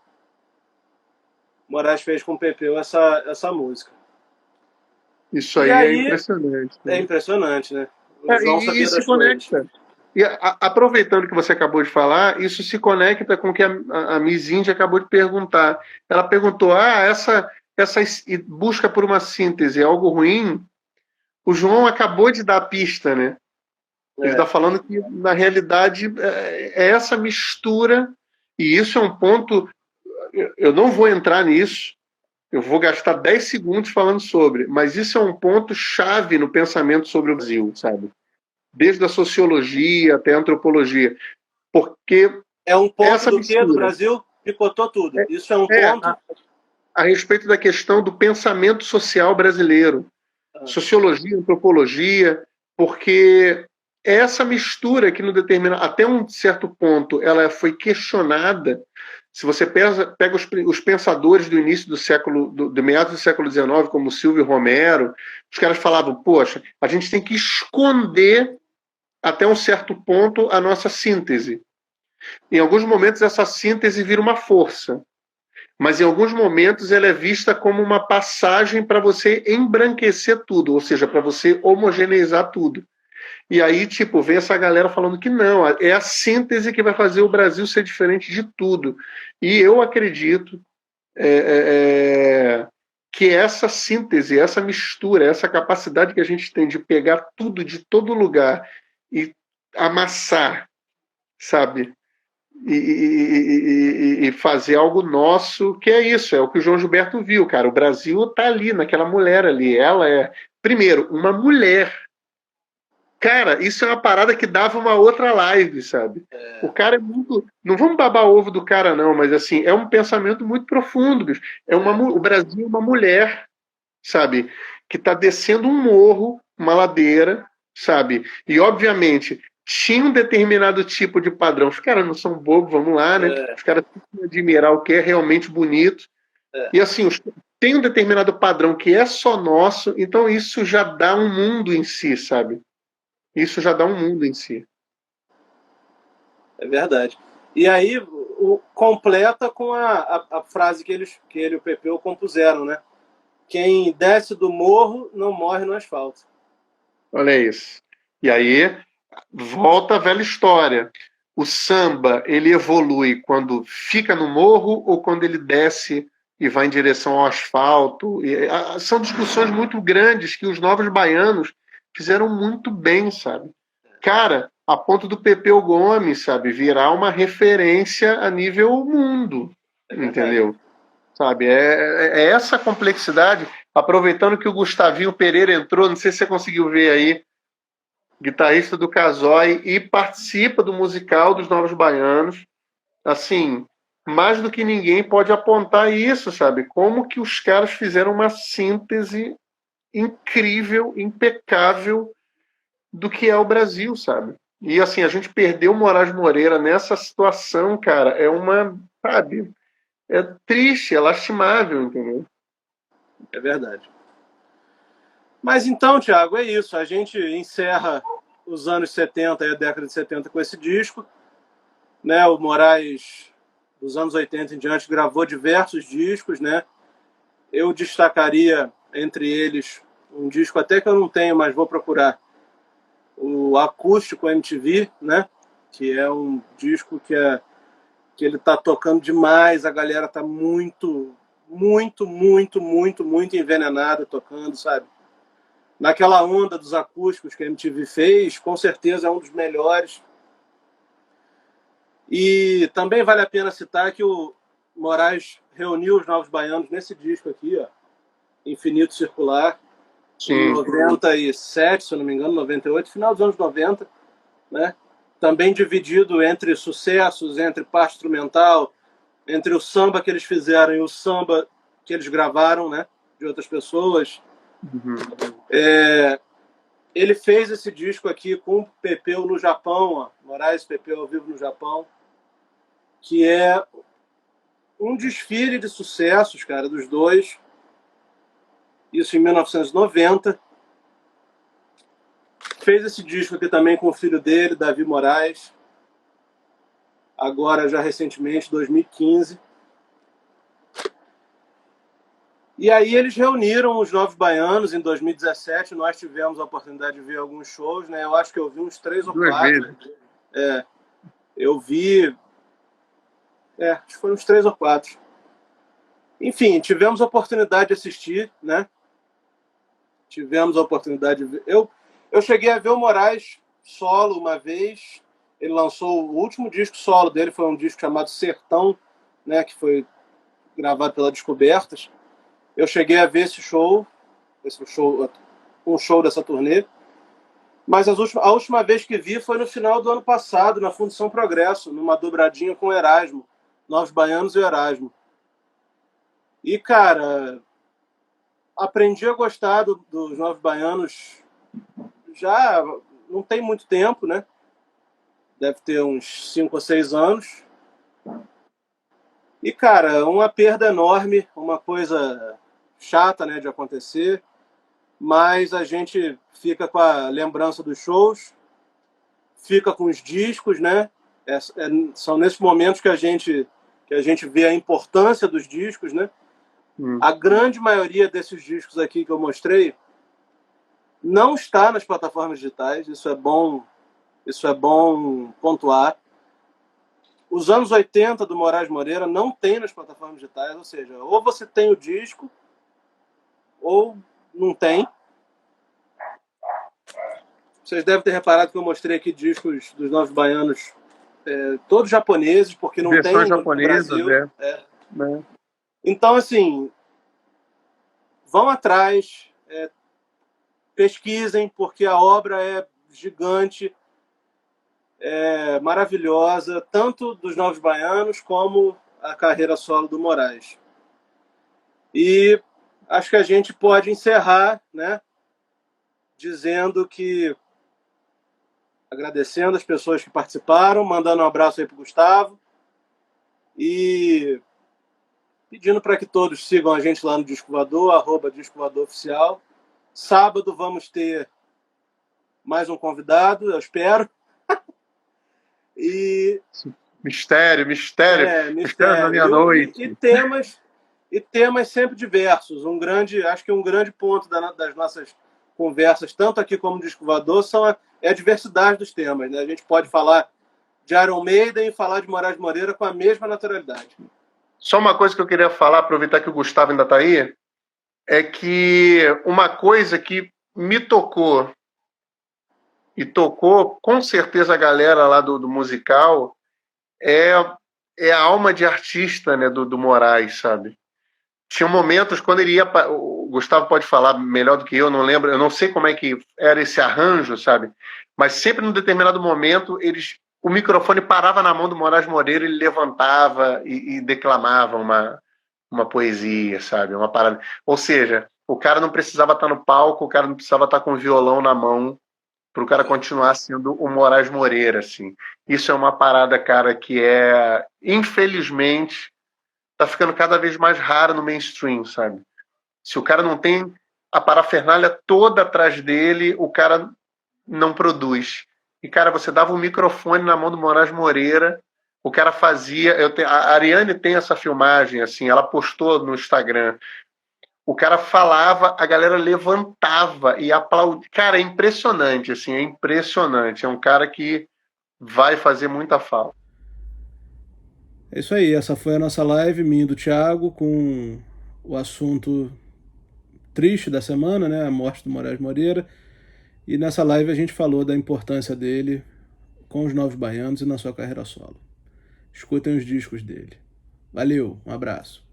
essa música. Isso aí é impressionante. Né? É impressionante, né? O João sabia das coisas. E aproveitando que você acabou de falar, isso se conecta com o que a Miss Índia acabou de perguntar. Ela perguntou: essa busca por uma síntese é algo ruim? O João acabou de dar a pista, né? Ele está falando que, na realidade, é essa mistura, e isso é um ponto. Eu não vou entrar nisso, eu vou gastar 10 segundos falando sobre, mas isso é um ponto chave no pensamento sobre o Brasil, sabe? Desde a sociologia até a antropologia. Porque É um ponto essa do quê? Do mistura Brasil? Picotou tudo. Isso é um é ponto. a respeito da questão do pensamento social brasileiro, sociologia, antropologia, porque essa mistura que no determina até um certo ponto ela foi questionada. Se você pega os pensadores do início do século, do meados do século XIX, como Silvio Romero, os caras falavam: poxa, a gente tem que esconder até um certo ponto a nossa síntese. Em alguns momentos essa síntese vira uma força, mas em alguns momentos ela é vista como uma passagem para você embranquecer tudo, ou seja, para você homogeneizar tudo. E aí, tipo, vem essa galera falando que não, é a síntese que vai fazer o Brasil ser diferente de tudo. E eu acredito que essa síntese, essa mistura, essa capacidade que a gente tem de pegar tudo de todo lugar e amassar, sabe? E fazer algo nosso, que é isso, é o que o João Gilberto viu, cara. O Brasil tá ali, naquela mulher ali. Ela é, primeiro, uma mulher. Cara, isso é uma parada que dava uma outra live, sabe? O cara é muito. Não vamos babar ovo do cara, não, mas assim, é um pensamento muito profundo, bicho. O Brasil é uma mulher, sabe? Que tá descendo um morro, uma ladeira, sabe? E, obviamente, tinha um determinado tipo de padrão. Os caras não são bobos, vamos lá, né? Os caras têm que admirar o que é realmente bonito. E, assim, tem um determinado padrão que é só nosso, então isso já dá um mundo em si, sabe? Isso já dá um mundo em si. É verdade. E aí, completa com a frase que ele e o Pepeu compuseram, né? Quem desce do morro não morre no asfalto. Olha isso. E aí, volta a velha história. O samba, ele evolui quando fica no morro ou quando ele desce e vai em direção ao asfalto? São discussões muito grandes que os novos baianos fizeram muito bem, sabe? Cara, a ponto do Pepeu Gomes, sabe, virar uma referência a nível mundo, entendeu? Sabe, é essa complexidade. Aproveitando que o Gustavinho Pereira entrou, não sei se você conseguiu ver aí, guitarrista do Casói, e participa do musical dos Novos Baianos. Assim, mais do que ninguém pode apontar isso, sabe? Como que os caras fizeram uma síntese incrível, impecável do que é o Brasil, sabe? E assim, a gente perdeu o Moraes Moreira nessa situação, cara, sabe, é triste, é lastimável, entendeu? É verdade. Mas então, Thiago, é isso. A gente encerra os anos 70 e a década de 70 com esse disco. Né? O Moraes, dos anos 80 em diante, gravou diversos discos, né? Eu destacaria entre eles um disco até que eu não tenho, mas vou procurar. O Acústico MTV, né? Que é um disco que ele tá tocando demais, a galera tá muito envenenada tocando, sabe? Naquela onda dos acústicos que a MTV fez, com certeza é um dos melhores. E também vale a pena citar que o Moraes reuniu os Novos Baianos nesse disco aqui, ó, Infinito Circular, Sim. em 97, se eu não me engano, 98, final dos anos 90, né? Também dividido entre sucessos, entre parte instrumental, entre o samba que eles fizeram e o samba que eles gravaram, né, de outras pessoas. Uhum. Ele fez esse disco aqui com o Pepeu no Japão, ó, Moraes e Pepeu ao vivo no Japão, que é um desfile de sucessos, cara, dos dois. Isso em 1990. Fez esse disco aqui também com o filho dele, Davi Moraes. Agora, já recentemente, 2015. E aí eles reuniram os Novos Baianos em 2017. Nós tivemos a oportunidade de ver alguns shows, né? Eu acho que eu vi uns 3 ou 4. Eu vi... acho que foi uns 3 ou 4. Enfim, tivemos a oportunidade de assistir, né? Tivemos a oportunidade de ver. Eu cheguei a ver o Moraes solo uma vez. Ele lançou o último disco solo dele, foi um disco chamado Sertão, né? Que foi gravado pela Descobertas. Eu cheguei a ver um show dessa turnê. Mas a última vez que vi foi no final do ano passado, na Fundição Progresso, numa dobradinha com o Erasmo. Novos Baianos e o Erasmo. E, cara, aprendi a gostar dos Novos Baianos já não tem muito tempo, né? Deve ter uns 5 ou 6 anos. E, cara, uma perda enorme, uma coisa chata, né, de acontecer, mas a gente fica com a lembrança dos shows, fica com os discos, né? São nesses momentos que a gente vê a importância dos discos, né? A grande maioria desses discos aqui que eu mostrei não está nas plataformas digitais, isso é bom pontuar. Os anos 80 do Moraes Moreira não tem nas plataformas digitais, ou seja, ou você tem o disco ou não tem. Vocês devem ter reparado que eu mostrei aqui discos dos Novos Baianos, todos japoneses, porque não tem no Brasil. Então, assim, vão atrás, pesquisem, porque a obra é gigante, maravilhosa, tanto dos Novos Baianos como a carreira solo do Moraes. E acho que a gente pode encerrar, né, dizendo que, agradecendo as pessoas que participaram, mandando um abraço aí para o Gustavo e pedindo para que todos sigam a gente lá no Disco Voador, @Disco Voador Oficial. Sábado vamos ter mais um convidado, eu espero. E mistério da meia-noite. E temas sempre diversos. Acho que um grande ponto das nossas conversas, tanto aqui como no Disco Voador, é a diversidade dos temas, né? A gente pode falar de Iron Maiden e falar de Moraes Moreira com a mesma naturalidade. Só uma coisa que eu queria falar, aproveitar que o Gustavo ainda está aí, é que uma coisa que me tocou, e tocou com certeza a galera lá do musical, é a alma de artista, né, do Moraes, sabe? Tinha momentos quando ele ia... O Gustavo pode falar melhor do que eu, não lembro, eu não sei como é que era esse arranjo, sabe? Mas sempre num determinado momento, o microfone parava na mão do Moraes Moreira, ele levantava e declamava uma poesia, sabe? Uma parada. Ou seja, o cara não precisava estar no palco, o cara não precisava estar com o violão na mão para o cara continuar sendo o Moraes Moreira, assim. Isso é uma parada, cara, que infelizmente, tá ficando cada vez mais rara no mainstream, sabe? Se o cara não tem a parafernália toda atrás dele, o cara não produz. E, cara, você dava um microfone na mão do Moraes Moreira, o cara fazia... A Ariane tem essa filmagem, assim, ela postou no Instagram. O cara falava, a galera levantava e aplaudia. Cara, é impressionante, assim, é impressionante. É um cara que vai fazer muita falta. É isso aí, essa foi a nossa live, minha e do Thiago, com o assunto triste da semana, né, a morte do Moraes Moreira. E nessa live a gente falou da importância dele com os Novos Baianos e na sua carreira solo. Escutem os discos dele. Valeu, um abraço.